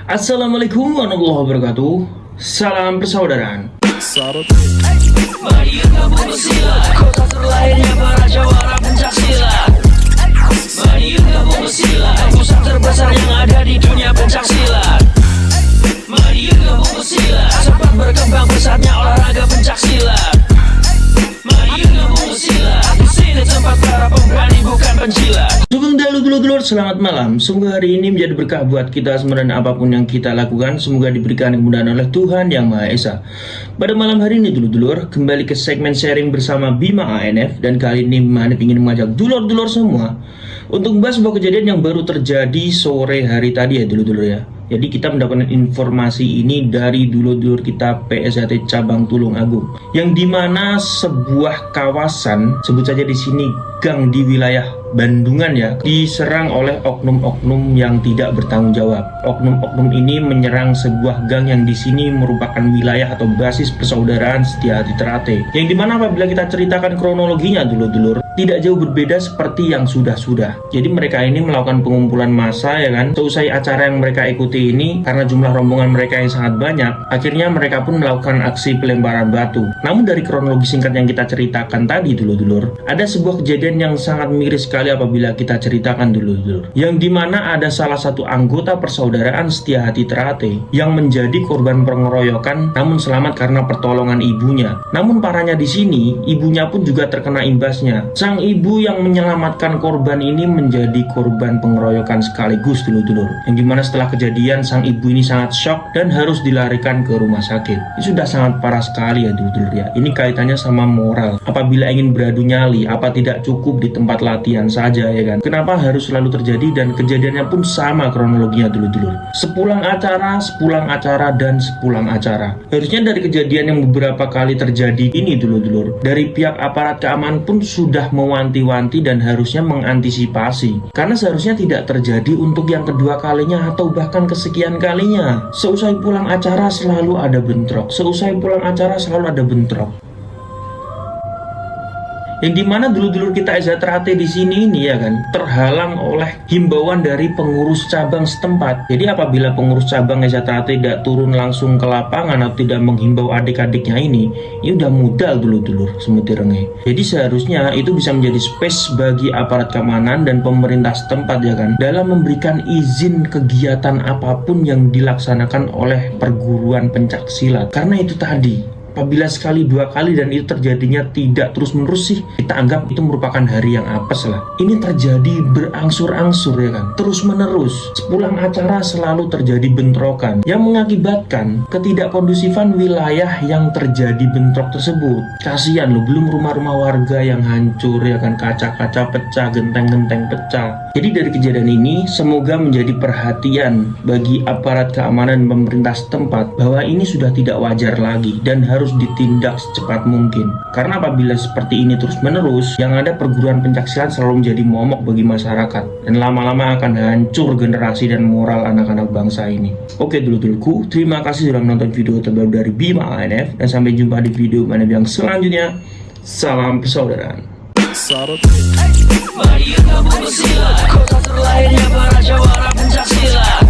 Assalamualaikum warahmatullahi wabarakatuh. Salam persaudaraan. Mari gabung silat, kota terlahirnya para jawara pencak silat. Mari gabung silat, pusat terbesar yang ada di dunia pencak silat. Mari gabung silat, sempat berkembang pesatnya olahraga pencak silat. Mari gabung silat, di sini tempat para pemberani bukan penjilat. Sugeng dalu dulur-dulur, selamat malam. Semoga hari ini menjadi berkah buat kita semua dan apapun yang kita lakukan. Semoga diberikan kemudahan oleh Tuhan Yang Maha Esa. Pada malam hari ini dulur-dulur, kembali ke segmen sharing bersama Bima ANF. Dan kali ini Bima ANF ingin mengajak dulur-dulur semua untuk membahas sebuah kejadian yang baru terjadi sore hari tadi ya dulur-dulur ya. Jadi kita mendapatkan informasi ini dari dulur-dulur kita PSHT Cabang Tulung Agung, yang dimana sebuah kawasan, sebut saja di sini gang di wilayah Bandungan ya, diserang oleh oknum-oknum yang tidak bertanggung jawab. Oknum-oknum ini menyerang sebuah gang yang di sini merupakan wilayah atau basis persaudaraan Setiahati Ternate. Yang dimana apabila kita ceritakan kronologinya dulur-dulur, tidak jauh berbeda seperti yang sudah-sudah. Jadi mereka ini melakukan pengumpulan massa ya kan. Seusai acara yang mereka ikuti ini, karena jumlah rombongan mereka yang sangat banyak, akhirnya mereka pun melakukan aksi pelemparan batu. Namun dari kronologi singkat yang kita ceritakan tadi dulur-dulur, ada sebuah kejadian yang sangat miris sekali apabila kita ceritakan dulur-dulur, yang dimana ada salah satu anggota persaudaraan Setiahati Ternate yang menjadi korban pengeroyokan namun selamat karena pertolongan ibunya. Namun parahnya di sini, ibunya pun juga terkena imbasnya. Sang ibu yang menyelamatkan korban ini menjadi korban pengeroyokan sekaligus dulur-dulur, yang dimana setelah kejadian sang ibu ini sangat shock dan harus dilarikan ke rumah sakit. Ini sudah sangat parah sekali ya dulur-dulur ya. Ini kaitannya sama moral. Apabila ingin beradu nyali, apa tidak cukup di tempat latihan saja ya kan? Kenapa harus selalu terjadi? Dan kejadiannya pun sama kronologinya dulur-dulur. Sepulang acara, dan sepulang acara. Harusnya dari kejadian yang beberapa kali terjadi ini dulur-dulur, dari pihak aparat keamanan pun sudah mewanti-wanti dan harusnya mengantisipasi. Karena seharusnya tidak terjadi untuk yang kedua kalinya atau bahkan kesekian kalinya. Seusai pulang acara selalu ada bentrok. Yang dimana dulur-dulur kita Ternate di sini ini ya kan, terhalang oleh himbauan dari pengurus cabang setempat. Jadi apabila pengurus cabang Ternate tidak turun langsung ke lapangan atau tidak menghimbau adik-adiknya ini udah modal dulur-dulur semut irenge. Jadi seharusnya itu bisa menjadi space bagi aparat keamanan dan pemerintah setempat ya kan, dalam memberikan izin kegiatan apapun yang dilaksanakan oleh perguruan pencak silat. Karena itu tadi, apabila sekali dua kali dan itu terjadinya tidak terus-menerus sih, kita anggap itu merupakan hari yang apes lah. Ini terjadi berangsur-angsur ya kan, terus-menerus. Sepulang acara selalu terjadi bentrokan yang mengakibatkan ketidakkondusifan wilayah yang terjadi bentrok tersebut. Kasihan loh, belum rumah-rumah warga yang hancur ya kan, kaca-kaca pecah, genteng-genteng pecah. Jadi dari kejadian ini semoga menjadi perhatian bagi aparat keamanan dan pemerintah setempat bahwa ini sudah tidak wajar lagi dan harus ditindak secepat mungkin. Karena apabila seperti ini terus menerus, yang ada perguruan pencaksilat selalu menjadi momok bagi masyarakat dan lama-lama akan hancur generasi dan moral anak-anak bangsa ini. Oke dulur-dulurku, terima kasih sudah menonton video terbaru dari Bima ANF, dan sampai jumpa di video ANF yang selanjutnya. Salam persaudaraan. Mari gabung silat, kota terlahirnya para jawara pencak silat.